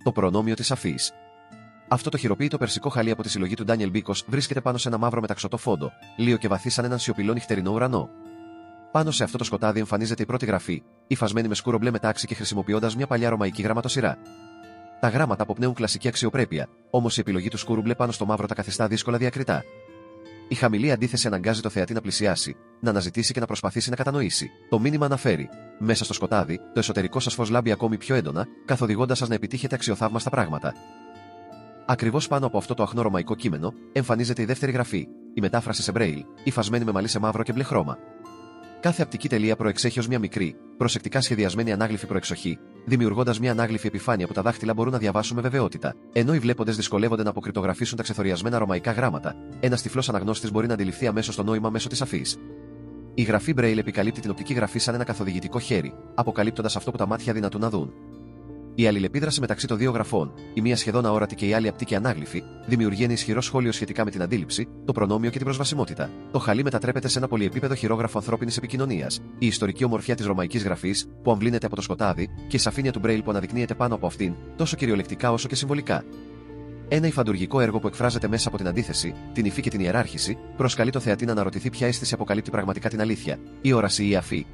το προνόμιο της αφής. Αυτό το χειροποίητο περσικό χαλί από τη συλλογή του Ντάνιελ Μπίκος βρίσκεται πάνω σε ένα μαύρο μεταξωτό φόντο, λίγο και βαθύ σαν έναν σιωπηλό νυχτερινό ουρανό. Πάνω σε αυτό το σκοτάδι εμφανίζεται η πρώτη γραφή, υφασμένη με σκούρο μπλε μετάξι και χρησιμοποιώντας μια παλιά ρωμαϊκή γραμματοσυρά. Τα γράμματα αποπνέουν κλασική αξιοπρέπεια, όμως η επιλογή του σκούρου μπλε πάνω στο μαύρο τα καθιστά δύσκολα διακριτά. Η χαμηλή αντίθεση αναγκάζει το θεατή να πλησιάσει, να αναζητήσει και να προσπαθήσει να κατανοήσει. Το μήνυμα αναφέρει: μέσα στο σκοτάδι, το εσωτερικό σας φως λάμπει ακόμη πιο έντονα, καθοδηγώντας σας να επιτύχετε αξιοθαύμαστα πράγματα. Ακριβώς πάνω από αυτό το αχνό ρωμαϊκό κείμενο, εμφανίζεται η δεύτερη γραφή, η μετάφραση σε μπρέιλ, υφασμένη με μαλλί σε μαύρο και μπλε χρώμα. Κάθε απτική τελεία προεξέχει ως μια μικρή, προσεκτικά σχεδιασμένη ανάγλυφη προεξοχή, δημιουργώντας μια ανάγλυφη επιφάνεια που τα δάχτυλα μπορούν να διαβάσουν με βεβαιότητα. Ενώ οι βλέποντες δυσκολεύονται να αποκρυπτογραφήσουν τα ξεθοριασμένα ρωμαϊκά γράμματα, ένας τυφλός αναγνώστης μπορεί να αντιληφθεί αμέσως το νόημα μέσω της αφής. Η γραφή Braille επικαλύπτει την οπτική γραφή σαν ένα καθοδηγητικό χέρι, αποκαλύπτοντας αυτό που τα μάτια δυνατούν να δουν. Η αλληλεπίδραση μεταξύ των δύο γραφών, η μία σχεδόν αόρατη και η άλλη απτή και ανάγλυφη, δημιουργεί ένα ισχυρό σχόλιο σχετικά με την αντίληψη, το προνόμιο και την προσβασιμότητα. Το χαλί μετατρέπεται σε ένα πολυεπίπεδο χειρόγραφο ανθρώπινης επικοινωνίας. Η ιστορική ομορφιά της ρωμαϊκής γραφής, που αμβλύνεται από το σκοτάδι, και η σαφήνεια του Braille που αναδεικνύεται πάνω από αυτήν, τόσο κυριολεκτικά όσο και συμβολικά. Ένα υφαντουργικό έργο που εκφράζεται μέσα από την αντίθεση, την υφή και την ιεράρχηση, προσκαλεί το θεατή να αναρωτηθεί ποια αίσθηση αποκαλύπτει πραγματικά την αλήθεια, η όραση ή η αφή,